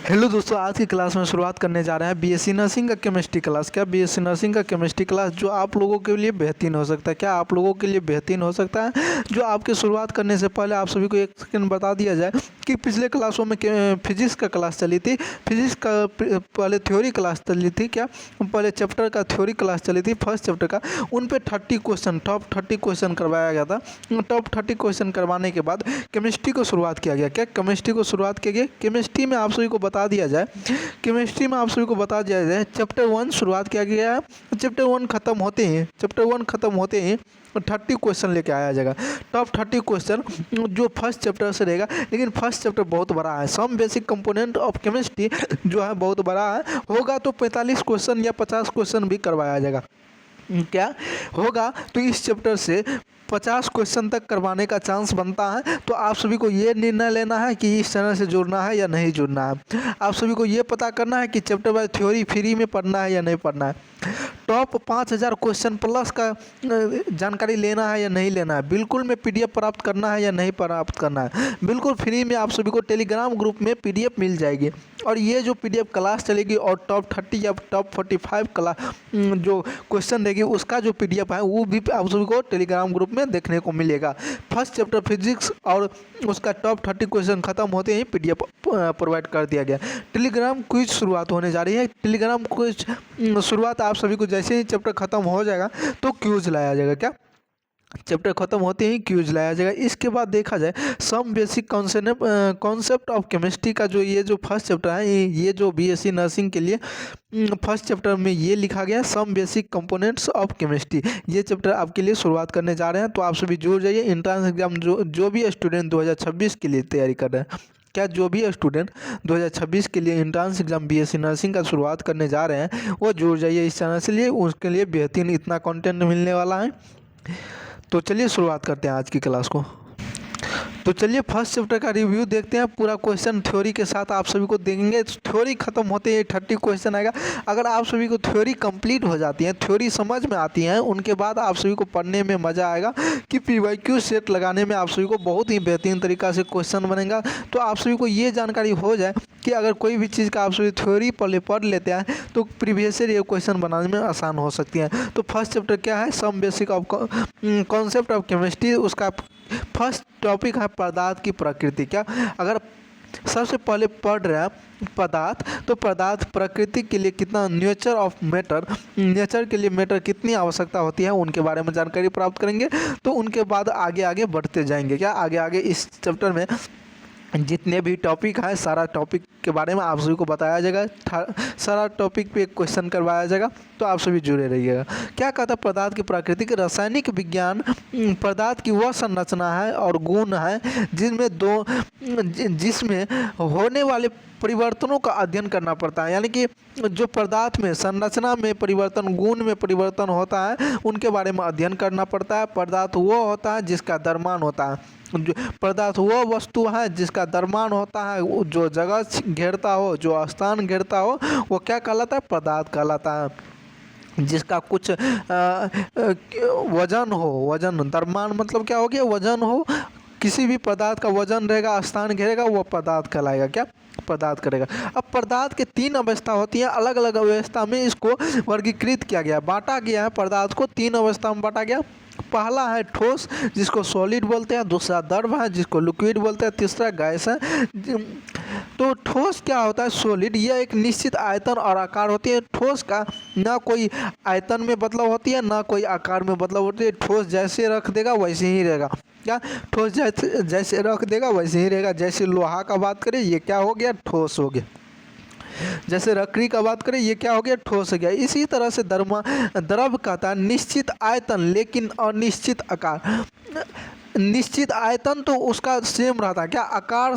Hello दोस्तों, आज की क्लास में शुरुआत करने जा रहे हैं बीएससी नर्सिंग का केमिस्ट्री क्लास। क्या बीएससी नर्सिंग का केमिस्ट्री क्लास जो आप लोगों के लिए बेहतरीन हो सकता है? क्या आप लोगों के लिए बेहतरीन हो सकता है? जो आपके शुरुआत करने से पहले आप सभी को एक सेकंड बता दिया जाए कि पिछले क्लासों में फिजिक्स का क्लास चली थी। फिजिक्स का पहले थ्योरी क्लास चली थी। क्या पहले चैप्टर का थ्योरी क्लास चली थी, फर्स्ट चैप्टर का। उन पर 30 क्वेश्चन, टॉप 30 क्वेश्चन करवाया गया था। टॉप 30 क्वेश्चन करवाने के बाद केमिस्ट्री को शुरुआत किया गया। क्या केमिस्ट्री को शुरुआत किया गया? केमिस्ट्री में आप सभी को बता दिया जाए, केमिस्ट्री में आप सभी को बता दिया जाए, चैप्टर 1 शुरुआत किया गया है। चैप्टर 1 खत्म होते ही 30 क्वेश्चन लेके आया जाएगा। टॉप 30 क्वेश्चन जो फर्स्ट चैप्टर से रहेगा, लेकिन फर्स्ट चैप्टर बहुत बड़ा है। Some basic component of chemistry जो है बहुत बड़ा है। होगा तो 45 क्वेश्चन या 50 क्वेश्चन भी करवाया जाएगा। क्या होगा तो इस चैप्टर से 50 क्वेश्चन तक करवाने का चांस बनता है। तो आप सभी को ये निर्णय लेना है कि इस चैनल से जुड़ना है या नहीं जुड़ना है। आप सभी को ये पता करना है कि चैप्टर वाइज थ्योरी फ्री में पढ़ना है या नहीं पढ़ना है। टॉप 5000 क्वेश्चन प्लस का जानकारी लेना है या नहीं लेना है। बिल्कुल में पीडीएफ प्राप्त करना है या नहीं प्राप्त करना है। बिल्कुल फ्री में आप सभी को टेलीग्राम ग्रुप में पीडीएफ मिल जाएगी। और ये जो पीडीएफ क्लास चलेगी और टॉप 30 या टॉप 45 क्लास जो क्वेश्चन रहेगी उसका जो पीडीएफ है वो भी आप सभी को टेलीग्राम ग्रुप में देखने को मिलेगा। फर्स्ट चैप्टर फिजिक्स और उसका टॉप 30 क्वेश्चन खत्म होते ही पीडीएफ प्रोवाइड कर दिया गया। टेलीग्राम क्विज शुरुआत होने जा रही है। टेलीग्राम क्विज शुरुआत आप सभी को जैसे ही चैप्टर खत्म हो जाएगा तो क्यूज लाया जाएगा। क्या चैप्टर खत्म होते ही क्यूज लाया जाएगा। इसके बाद देखा जाए some basic concept of chemistry का जो फर्स्ट चैप्टर है, ये जो बीएससी नर्सिंग के लिए फर्स्ट चैप्टर में ये लिखा गया some basic components of chemistry. ये चैप्टर आपके लिए शुरुआत करने जा रहे हैं। तो आप सभी जुड़ जाइए। एंट्रेंस एग्जाम जो भी स्टूडेंट 2026 के लिए तैयारी कर रहे हैं, क्या जो भी स्टूडेंट 2026 के लिए एंट्रेंस एग्जाम बीएससी नर्सिंग का शुरुआत करने जा रहे हैं वो जुड़ जाइए इस चैनल से लिए। उसके लिए बेहतरीन इतना कंटेंट मिलने वाला है। तो चलिए शुरुआत करते हैं आज की क्लास को। तो चलिए फर्स्ट चैप्टर का रिव्यू देखते हैं। पूरा क्वेश्चन थ्योरी के साथ आप सभी को देंगे। थ्योरी खत्म होते ही 30 क्वेश्चन आएगा। अगर आप सभी को थ्योरी कंप्लीट हो जाती है, थ्योरी समझ में आती है, उनके बाद आप सभी को पढ़ने में मज़ा आएगा कि पीवाईक्यू सेट लगाने में आप सभी को बहुत ही बेहतरीन तरीका से क्वेश्चन बनेगा। तो आप सभी को ये जानकारी हो जाए कि अगर कोई भी चीज़ का आप सभी थ्योरी पहले पढ़ लेते हैं तो प्रीवियस ईयर ये क्वेश्चन बनाने में आसान हो सकती है। तो फर्स्ट चैप्टर क्या है? Some basic of concept of chemistry. उसका फर्स्ट टॉपिक है पदार्थ की प्रकृति। क्या अगर सबसे पहले पढ़ रहे हैं पदार्थ, तो पदार्थ प्रकृति के लिए कितना, नेचर ऑफ मैटर, नेचर के लिए मैटर कितनी आवश्यकता होती है उनके बारे में जानकारी प्राप्त करेंगे। तो उनके बाद आगे आगे बढ़ते जाएंगे। क्या आगे आगे इस चैप्टर में जितने भी टॉपिक हैं सारा टॉपिक के बारे में आप सभी को बताया जाएगा। सारा टॉपिक पे एक क्वेश्चन करवाया जाएगा। तो आप सभी जुड़े रहिएगा। क्या कहता है पदार्थ की प्राकृतिक रासायनिक विज्ञान पदार्थ की वह संरचना है और गुण है जिसमें होने वाले परिवर्तनों का अध्ययन करना पड़ता है। यानी कि जो पदार्थ में संरचना में परिवर्तन, गुण में परिवर्तन होता है उनके बारे में अध्ययन करना पड़ता है। पदार्थ वो होता है जिसका द्रव्यमान होता है। जो पदार्थ वो वस्तु है जिसका द्रव्यमान होता है, जो जगह घेरता हो, जो स्थान घेरता हो, वो क्या कहलाता है? पदार्थ कहलाता है। जिसका कुछ वजन हो, वजन, द्रव्यमान मतलब क्या हो गया? वजन हो। किसी भी पदार्थ का वजन रहेगा, स्थान घेरेगा, वो पदार्थ कहलाएगा। क्या पदार्थ करेगा। अब पदार्थ के 3 अवस्था होती हैं। अलग अलग अवस्था में इसको वर्गीकृत किया गया, बांटा गया है। पदार्थ को 3 अवस्था में बांटा गया। पहला है ठोस जिसको सॉलिड बोलते हैं, दूसरा द्रव है जिसको लिक्विड बोलते हैं, तीसरा गैस है। तो ठोस क्या होता है? सॉलिड, यह एक निश्चित आयतन और आकार होती है। ठोस का ना कोई आयतन में बदलाव होती है ना कोई आकार में बदलाव होती है। ठोस जैसे रख देगा वैसे ही रहेगा। क्या ठोस जैसे रख देगा वैसे ही रहेगा। जैसे लोहा का बात करें, ये क्या हो गया? ठोस हो गया। जैसे लकड़ी का बात करें, ये क्या हो गया? ठोस हो गया। इसी तरह से द्रव कहता है निश्चित आयतन लेकिन अनिश्चित आकार। निश्चित आयतन तो उसका सेम रहता है। क्या आकार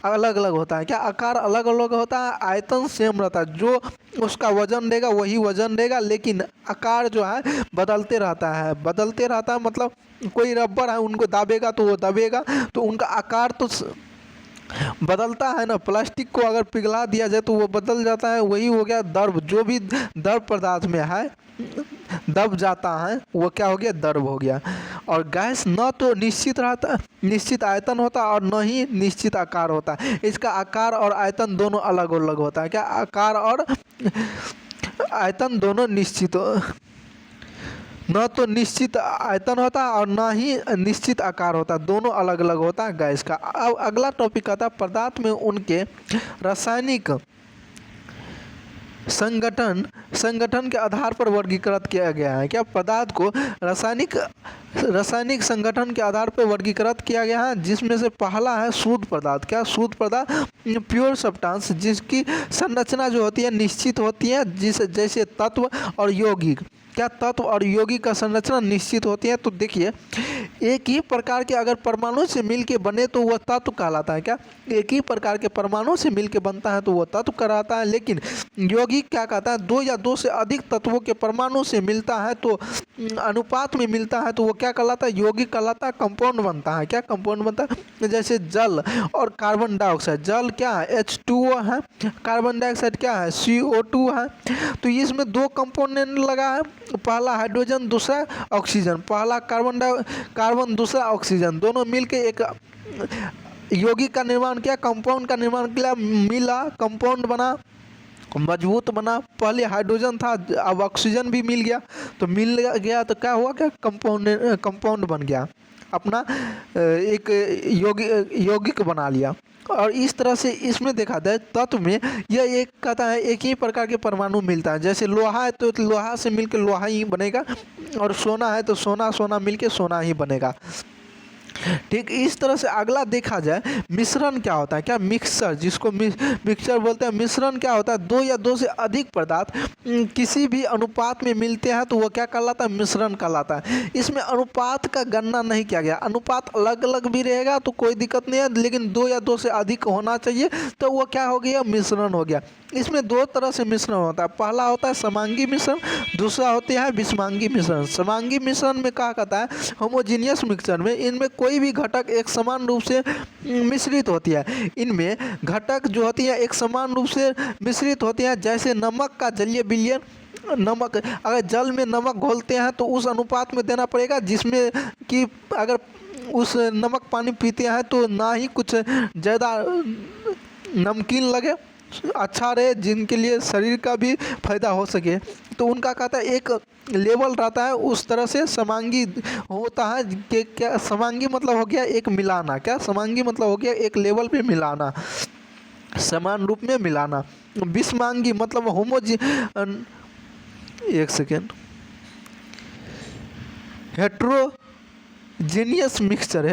अलग अलग होता है? क्या आकार अलग अलग होता है? आयतन सेम रहता है। जो उसका वजन देगा वही वजन देगा, लेकिन आकार जो है बदलते रहता है। बदलते रहता है मतलब कोई रबर है, उनको दाबेगा तो वो दबेगा, तो उनका आकार तो बदलता है ना, प्लास्टिक को अगर पिघला दिया जाए तो वो बदल जाता है, वही हो गया द्रव। जो भी द्रव पदार्थ में है दब जाता है वो क्या हो गया, द्रव हो गया। और गैस न तो निश्चित आयतन होता और न ही निश्चित आकार होता है। इसका आकार और आयतन दोनों अलग अलग होता है। क्या आकार और आयतन दोनों निश्चित, न तो निश्चित आयतन होता है और न ही निश्चित आकार होता है, दोनों अलग अलग होता है गैस का। अब अगला टॉपिक आता है पदार्थ में उनके रासायनिक संगठन के आधार पर वर्गीकृत किया गया है। क्या पदार्थ को रासायनिक संगठन के आधार पर वर्गीकृत किया गया है, जिसमें से पहला है शुद्ध पदार्थ। क्या शुद्ध पदार्थ प्योर सब्सटेंस, जिसकी संरचना जो होती है निश्चित होती है, जैसे तत्व और यौगिक। क्या तत्व और यौगिक का संरचना निश्चित होती है। तो देखिए एक ही प्रकार के अगर परमाणु से मिलके बने तो वह तत्व कहलाता है। क्या एक ही प्रकार के परमाणु से मिलके बनता है तो वह तत्व कहलाता है। लेकिन यौगिक क्या कहता है, दो या दो से अधिक तत्वों के परमाणु से मिलता है तो अनुपात में मिलता है तो वो क्या कहलाता है, यौगिक कहलाता है, कंपाउंड बनता है। क्या कंपाउंड बनता है, जैसे जल और कार्बन डाइऑक्साइड। जल क्या है, H2O है, कार्बन डाइऑक्साइड क्या है, CO2 है। तो इसमें दो कंपोनेंट लगा है, पहला हाइड्रोजन दूसरा ऑक्सीजन, पहला कार्बन दूसरा ऑक्सीजन, दोनों मिलके एक यौगिक का निर्माण किया, कंपाउंड का निर्माण किया, मिला कंपाउंड बना, मजबूत बना। पहले हाइड्रोजन था अब ऑक्सीजन भी मिल गया, तो मिल गया तो क्या हुआ, क्या कंपाउंड बन गया, अपना एक यौगिक बना लिया। और इस तरह से इसमें देखा जाए तत्व में यह एक कहता है एक ही प्रकार के परमाणु मिलता है। जैसे लोहा है तो लोहा से मिलकर लोहा ही बनेगा, और सोना है तो सोना मिलके सोना ही बनेगा। ठीक इस तरह से अगला देखा जाए मिश्रण क्या होता है। क्या मिक्सचर, जिसको मिक्सचर बोलते हैं। मिश्रण क्या होता है, दो या दो से अधिक पदार्थ किसी भी अनुपात में मिलते हैं तो वो क्या कहलाता है, मिश्रण कहलाता है। इसमें अनुपात का गणना नहीं किया गया, अनुपात अलग अलग भी रहेगा तो कोई दिक्कत नहीं है, लेकिन दो या दो से अधिक होना चाहिए तो वो क्या हो गया, मिश्रण हो गया। इसमें दो तरह से मिश्रण होता है, पहला होता है समांगी मिश्रण, दूसरा होता है विषमांगी मिश्रण। समांगी मिश्रण में क्या कहता है, होमोजीनियस मिक्सचर में इनमें कोई भी घटक एक समान रूप से मिश्रित होती है। इनमें घटक जो होती है एक समान रूप से मिश्रित होती है। जैसे नमक का जलीय विलयन, नमक अगर जल में नमक घोलते हैं तो उस अनुपात में देना पड़ेगा जिसमें कि अगर उस नमक पानी पीते हैं तो ना ही कुछ ज़्यादा नमकीन लगे, अच्छा रहे, जिनके लिए शरीर का भी फायदा हो सके, तो उनका कहता है एक लेवल रहता है। उस तरह से समांगी होता है कि क्या समांगी मतलब हो गया एक मिलाना। क्या समांगी मतलब हो गया एक लेवल पे मिलाना, समान रूप में मिलाना। विषमांगी मतलब एक सेकेंड, हेट्रोजीनियस मिक्सचर,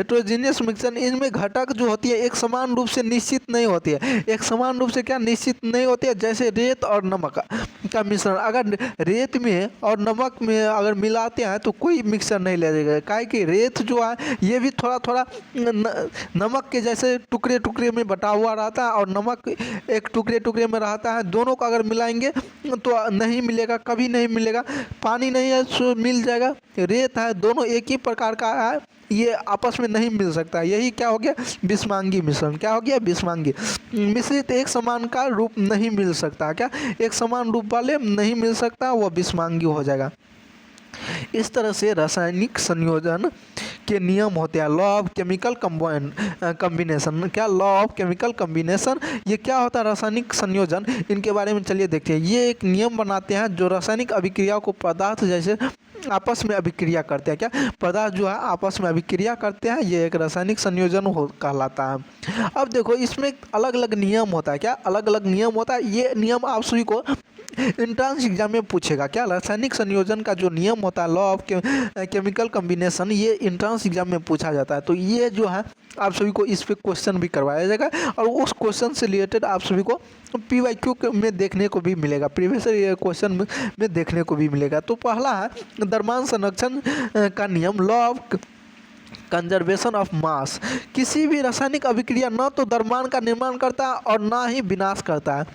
इनमें घटक जो होती है एक समान रूप से निश्चित नहीं होती है। एक समान रूप से क्या निश्चित नहीं होती है। जैसे रेत और नमक का मिश्रण, अगर रेत में और नमक में अगर मिलाते हैं तो कोई मिक्सचर नहीं लगेगा। काहे कि रेत जो है ये भी थोड़ा थोड़ा नमक के जैसे टुकड़े टुकड़े में बटा हुआ रहता है और नमक एक टुकड़े टुकड़े में रहता है। दोनों को अगर मिलाएंगे तो नहीं मिलेगा, कभी नहीं मिलेगा। पानी नहीं है सो मिल जाएगा, रेत है, दोनों एक ही प्रकार का है, ये आपस में नहीं मिल सकता। यही क्या हो गया, विषमांगी मिश्रण। क्या हो गया, विषमांगी मिश्रित एक समान का रूप नहीं मिल सकता। क्या एक समान रूप वाले नहीं मिल सकता, वो विषमांगी हो जाएगा। इस तरह से रासायनिक संयोजन के नियम होते हैं। Law of chemical combination. क्या लॉ ऑफ केमिकल कम्बिनेशन, ये क्या होता है रासायनिक संयोजन, इनके बारे में चलिए देखते हैं। ये एक नियम बनाते हैं जो रासायनिक अभिक्रिया को पदार्थ जैसे आपस में अभिक्रिया करते हैं। क्या पदार्थ जो है आपस में अभिक्रिया करते हैं, ये एक रासायनिक संयोजन कहलाता है। अब देखो इसमें अलग अलग नियम होता है। क्या अलग अलग नियम होता है, ये नियम आप सभी को एंट्रेंस एग्जाम में पूछेगा। क्या रासायनिक संयोजन का जो नियम होता है, लॉ ऑफ केमिकल कम्बिनेशन, ये एंट्रेंस एग्जाम में पूछा जाता है। तो ये जो है आप सभी को इस पे क्वेश्चन भी करवाया जाएगा और उस क्वेश्चन से रिलेटेड आप सभी को PYQ में देखने को भी मिलेगा, प्रीवियस ईयर क्वेश्चन में देखने को भी मिलेगा। तो पहला है द्रव्यमान संरक्षण का नियम, law of conservation of mass, किसी भी रासायनिक अभिक्रिया न तो द्रव्यमान का निर्माण करता है और ना ही विनाश करता है।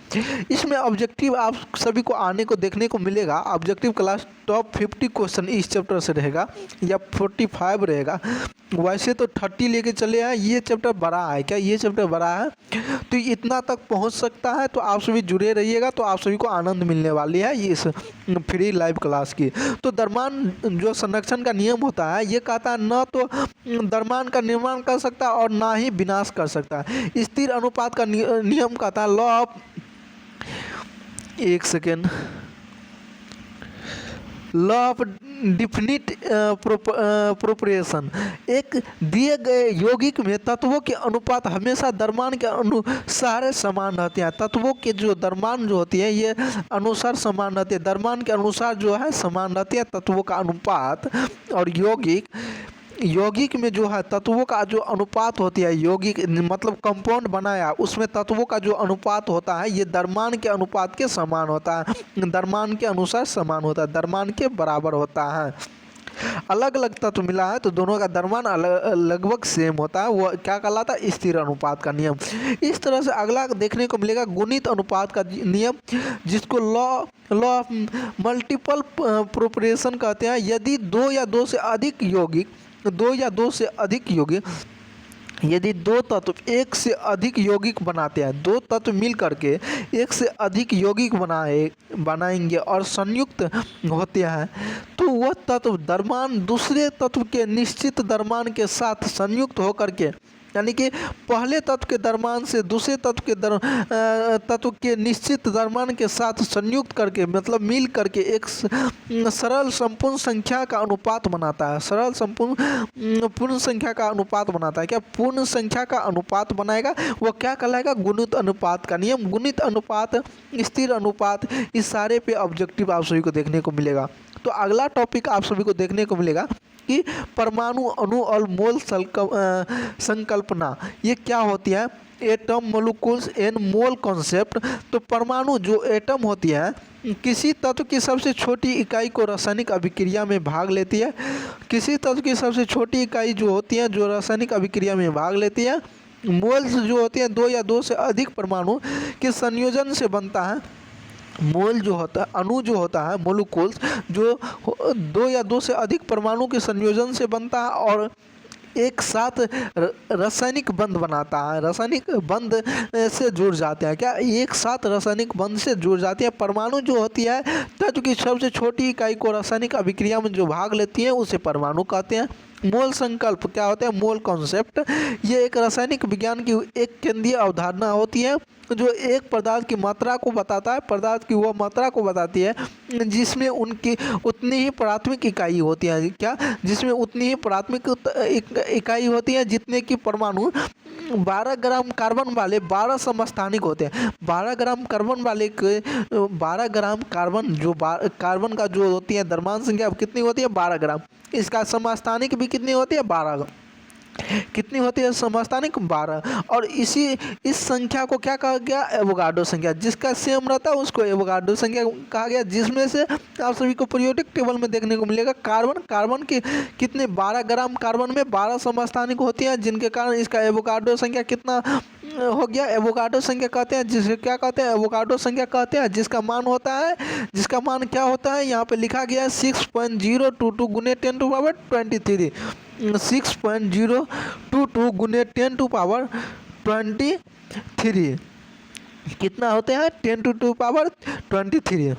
इसमें ऑब्जेक्टिव आप सभी को आने को देखने को मिलेगा। ऑब्जेक्टिव क्लास टॉप 50 क्वेश्चन इस चैप्टर से रहेगा या 45 रहेगा। वैसे तो 30 लेके चले हैं, ये चैप्टर बड़ा है। क्या ये चैप्टर बड़ा है? तो इतना तक पहुंच सकता है। तो आप सभी जुड़े रहिएगा, तो आप सभी को आनंद मिलने वाली है इस फ्री लाइव क्लास की। तो द्रव्यमान जो संरक्षण का नियम होता है, ये कहता है न तो द्रव्यमान का निर्माण कर सकता है और ना ही विनाश कर सकता है। स्थिर अनुपात का नियम कहता है लॉ ऑफ, एक second, law of definite proportion. एक दिए गए यौगिक में तत्वों के अनुपात हमेशा द्रव्यमान के अनुसार समान रहते हैं। तत्वों के जो द्रव्यमान जो होती है ये अनुसार समान रहते हैं, द्रव्यमान के अनुसार जो है समान रहते हैं तत्वों का अनुपात। और यौगिक में जो है तत्वों का जो अनुपात होती है, यौगिक मतलब कंपाउंड बनाया उसमें तत्वों का जो अनुपात होता है ये द्रव्यमान के अनुपात के समान होता है, द्रव्यमान के अनुसार समान होता है, द्रव्यमान के बराबर होता है। अलग अलग तत्व मिला है तो दोनों का द्रव्यमान लगभग सेम होता है, वो क्या कहलाता है? स्थिर अनुपात का नियम। इस तरह से अगला देखने को मिलेगा गुणित अनुपात का नियम, जिसको लॉ ऑफ मल्टीपल प्रोपोर्शन कहते हैं। यदि दो या दो से अधिक यौगिक यदि दो तत्व एक से अधिक यौगिक बनाते हैं, दो तत्व मिल करके एक से अधिक यौगिक बनाएंगे और संयुक्त होते हैं, तो वह तत्व द्रव्यमान दूसरे तत्व के निश्चित द्रव्यमान के साथ संयुक्त होकर के, यानी कि पहले तत्व के द्रव्यमान से दूसरे तत्व के निश्चित द्रव्यमान के साथ संयुक्त करके, मतलब मिल करके एक सरल संपूर्ण संख्या का अनुपात बनाता है। सरल संपूर्ण पूर्ण संख्या का अनुपात बनाता है। क्या पूर्ण संख्या का अनुपात बनाएगा? वो क्या कहलाएगा? गुणित अनुपात का नियम। गुणित अनुपात, स्थिर अनुपात, इस सारे पे ऑब्जेक्टिव आप सभी को देखने को मिलेगा। तो अगला टॉपिक आप सभी को देखने को मिलेगा कि परमाणु, अणु और मोल संकल्पना ये क्या होती है? Atom, molecules and mole concept. तो परमाणु जो एटम होती है किसी तत्व की सबसे छोटी इकाई को रासायनिक अभिक्रिया में भाग लेती है। किसी तत्व की सबसे छोटी इकाई जो होती है जो रासायनिक अभिक्रिया में भाग लेती है। मोल्स जो होती है दो या दो से अधिक परमाणु के संयोजन से बनता है। मोल जो होता है, अणु जो होता है, मोलिक्यूल्स जो दो या दो से अधिक परमाणु के संयोजन से बनता है और एक साथ रासायनिक बंध बनाता है। रासायनिक बंध से जुड़ जाते हैं। क्या एक साथ रासायनिक बंध से जुड़ जाती है? परमाणु जो होती है तत्व की सबसे छोटी इकाई को रासायनिक अभिक्रिया में जो भाग लेती है उसे परमाणु कहते हैं। मोल संकल्प क्या होता है? मोल कॉन्सेप्ट ये एक रासायनिक विज्ञान की एक केंद्रीय अवधारणा होती है जो एक पदार्थ की मात्रा को बताता है, पदार्थ की वह मात्रा को बताती है जिसमें उनकी उतनी ही प्राथमिक इकाई होती है। क्या? जिसमें उतनी ही प्राथमिक इकाई होती है जितने की परमाणु 12 ग्राम कार्बन वाले 12 समस्थानिक होते हैं। 12 ग्राम कार्बन वाले 12 ग्राम कार्बन जो कार्बन का जो होती है द्रव्यमान संख्या कितनी होती है? 12 ग्राम। इसका समस्थानिक भी कितनी होती है? 12। कितनी होती है समस्थानिक? 12। और इस संख्या को क्या कहा गया? एवोगाड्रो संख्या। जिसका सेम रहता है उसको एवोगाड्रो संख्या कहा गया, जिसमें से आप सभी को पीरियोडिक टेबल में देखने को मिलेगा कार्बन के कितने 12 ग्राम कार्बन में 12 समस्थानिक होती हैं, जिनके कारण इसका एवोगाड्रो संख्या कितना हो गया? एवोगाड्रो संख्या कहते हैं, जिसे क्या कहते हैं? एवोगाड्रो संख्या कहते हैं, जिसका मान होता है, जिसका मान क्या होता है? यहाँ पे लिखा गया है 6.022 गुने 10 टू पावर 23। 6.022 गुने 10 टू पावर 23 कितना होते हैं? 10 टू पावर 23।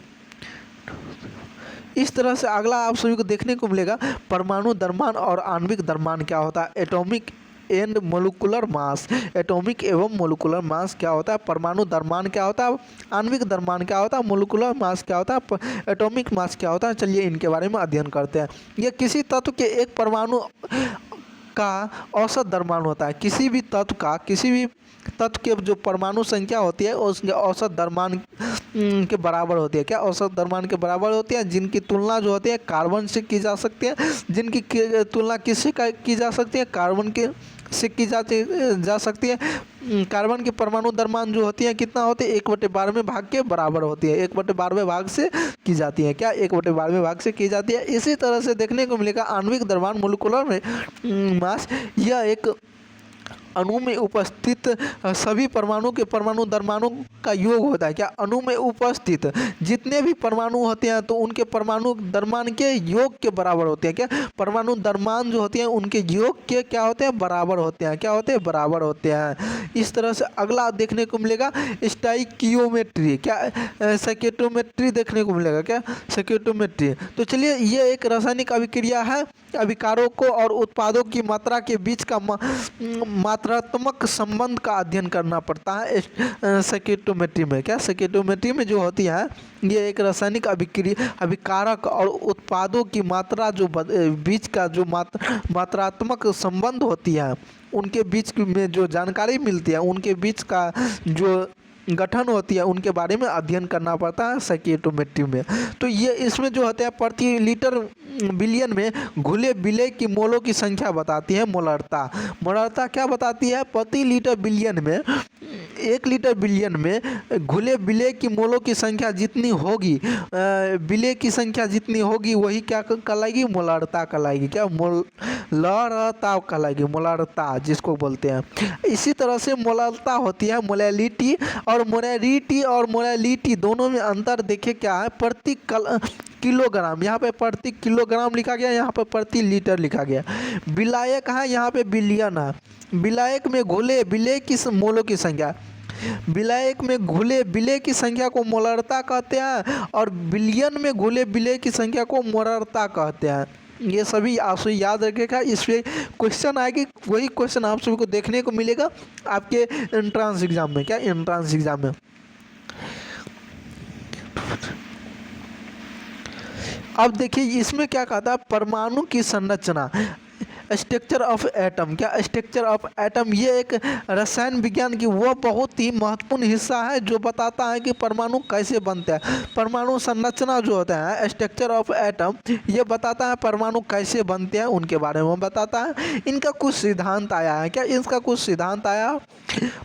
इस तरह से अगला आप सभी को देखने को मिलेगा परमाणु द्रव्यमान और आणविक द्रव्यमान क्या होता है? Atomic and molecular mass. Atomic एवं मोलिकुलर मास क्या होता है? परमाणु द्रव्यमान क्या होता है? आणविक द्रव्यमान क्या होता है? मोलिकुलर मास क्या होता है? एटॉमिक मास क्या होता है? चलिए इनके बारे में अध्ययन करते हैं। ये किसी तत्व के एक परमाणु का औसत द्रव्यमान होता है। किसी भी तत्व के जो परमाणु संख्या होती है उसके औसत द्रव्यमान के बराबर होती है। क्या? औसत द्रव्यमान के बराबर होती है, जिनकी तुलना जो होती है कार्बन से की जा सकती है। जिनकी तुलना किससे की जा सकती है? कार्बन के से की जा सकती है। कार्बन की परमाणु द्रव्यमान जो होती है कितना होती है, 1/12 भाग के बराबर होती है। 1/12 भाग से की जाती है। क्या 1/12 भाग से की जाती है। इसी तरह से देखने को मिलेगा आणविक द्रव्यमान मोलिकुलर मास, यह एक अणु में उपस्थित सभी परमाणु के परमाणु द्रव्यमानों का योग होता है। क्या अणु में उपस्थित जितने भी परमाणु होते हैं तो उनके परमाणु द्रव्यमान के योग के बराबर होते हैं। क्या परमाणु द्रव्यमान जो होते हैं उनके योग के क्या होते हैं, बराबर होते हैं। क्या होते हैं, बराबर होते हैं। इस तरह से अगला देखने को मिलेगा स्टाइकियोमेट्री, क्या स्टोइकियोमेट्री देखने को मिलेगा। क्या स्टोइकियोमेट्री। तो चलिए, ये एक रासायनिक अभिक्रिया है। अभिकारों को और उत्पादों की मात्रा के बीच का मात्रात्मक संबंध का अध्ययन करना पड़ता है स्टोइकियोमेट्री में। क्या स्टोइकियोमेट्री में जो होती है, ये एक रासायनिक अभिकारक और उत्पादों की मात्रा जो बीच का जो मात्रात्मक संबंध होती है, उनके बीच में जो जानकारी मिलती है, उनके बीच का जो गठन होती है, उनके बारे में अध्ययन करना पड़ता है स्टोइकियोमेट्री में। तो ये इसमें जो होता है प्रति लीटर बिलियन में घुले विलेय की मोलों की संख्या बताती है मोलरता। मोलरता क्या बताती है, प्रति लीटर बिलियन में, 1 लीटर बिलियन में घुले विलेय की मोलों की संख्या जितनी होगी, विलेय की संख्या जितनी होगी वही क्या कहलाएगी, मोलरता कहलाएगी। क्या मोलरता कहलाएगी, मोलरता जिसको बोलते हैं। इसी तरह से मोलरता होती है मोलैलिटी, और मोलैलिटी दोनों में अंतर देखे क्या है, प्रति किलोग्राम। यहाँ पे प्रति किलोग्राम लिखा गया, यहाँ पे प्रति लीटर लिखा गया। विलायक है, यहाँ पे बिलियन है। विलायक में घुले विलेय की मोलों की संख्या, विलायक में घुले विलेय की संख्या को मोलरता कहते हैं, और बिलियन में घुले विलेय की संख्या को मोलरता कहते हैं। ये सभी आप सभी याद रखिएगा। इस पे क्वेश्चन आएगी, वही क्वेश्चन आप सभी को देखने को मिलेगा आपके एंट्रेंस एग्जाम में। क्या एंट्रेंस एग्जाम में। अब देखिए इसमें क्या कहता है, परमाणु की संरचना, स्ट्रक्चर ऑफ एटम। क्या स्ट्रक्चर ऑफ एटम, ये एक रसायन विज्ञान की वो बहुत ही महत्वपूर्ण हिस्सा है जो बताता है कि परमाणु कैसे बनते हैं। परमाणु संरचना जो होता है, स्ट्रक्चर ऑफ एटम, ये बताता है परमाणु कैसे बनते हैं, उनके बारे में बताता है। इनका कुछ सिद्धांत आया है। क्या इसका कुछ सिद्धांत आया,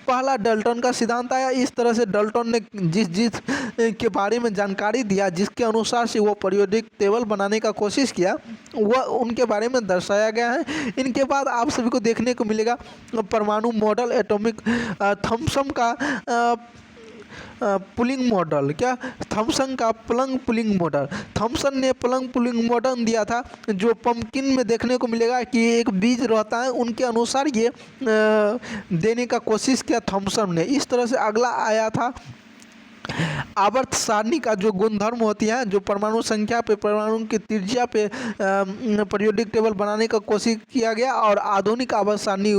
पहला डाल्टन का सिद्धांत आया। इस तरह से डाल्टन ने जिस के बारे में जानकारी दिया, जिसके अनुसार से वो पीरियोडिक टेबल बनाने का कोशिश किया, वह उनके बारे में दर्शाया गया है। इनके बाद आप सभी को देखने को मिलेगा परमाणु मॉडल, एटॉमिक थॉम्सन का पुलिंग मॉडल। क्या थॉम्सन का प्लंग पुलिंग मॉडल। थॉम्सन ने प्लंग पुलिंग मॉडल दिया था, जो पंपकिन में देखने को मिलेगा कि एक बीज रहता है, उनके अनुसार ये देने का कोशिश किया थॉम्सन ने। इस तरह से अगला आया था आवर्त सारणी का जो गुणधर्म होती है, जो परमाणु संख्या पे, परमाणु की त्रिज्या पे पीरियोडिक टेबल बनाने का कोशिश किया गया, और आधुनिक आवर्त सारणी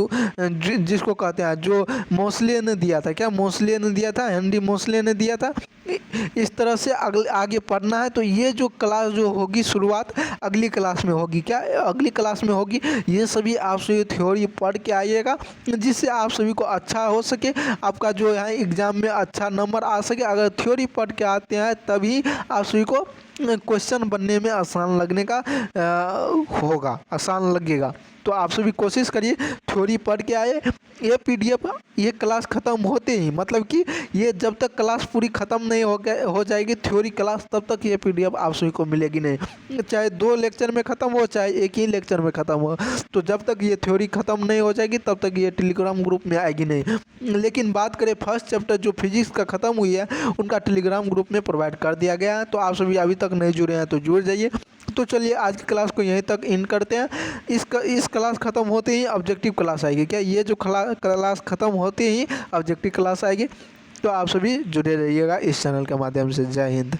जिसको कहते हैं, जो मोसले ने दिया था। क्या मोसले ने दिया था, हेनरी मोसले ने दिया था। इस तरह से आगे पढ़ना है। तो ये जो क्लास जो होगी शुरुआत अगली क्लास में होगी। क्या अगली क्लास में होगी, ये सभी आप सभी थ्योरी पढ़ के आइएगा, जिससे आप सभी को अच्छा हो सके, आपका जो है एग्जाम में अच्छा नंबर आ सके। अगर थ्योरी पढ़ के आते हैं तभी आप सभी को क्वेश्चन बनने में आसान लगने का होगा, आसान लगेगा। तो आप सभी कोशिश करिए, थ्योरी पढ़ के आए। ये पीडीएफ ये क्लास ख़त्म होते ही, मतलब कि ये जब तक क्लास पूरी ख़त्म नहीं हो जाएगी थ्योरी क्लास, तब तक ये पीडीएफ आप सभी को मिलेगी नहीं। चाहे 2 लेक्चर में ख़त्म हो, चाहे 1 ही लेक्चर में ख़त्म हो, तो जब तक ये थ्योरी ख़त्म नहीं हो जाएगी तब तक ये टेलीग्राम ग्रुप में आएगी नहीं। लेकिन बात करें फर्स्ट चैप्टर जो फिजिक्स का ख़त्म हुई है, उनका टेलीग्राम ग्रुप में प्रोवाइड कर दिया गया है। तो आप सभी अभी तक नहीं जुड़े हैं तो जुड़ जाइए। तो चलिए आज की क्लास को यहीं तक इन करते हैं। इस क्लास ख़त्म होते ही ऑब्जेक्टिव क्लास आएगी। क्या ये जो क्लास ख़त्म होते ही ऑब्जेक्टिव क्लास आएगी। तो आप सभी जुड़े रहिएगा इस चैनल के माध्यम से। जय हिंद।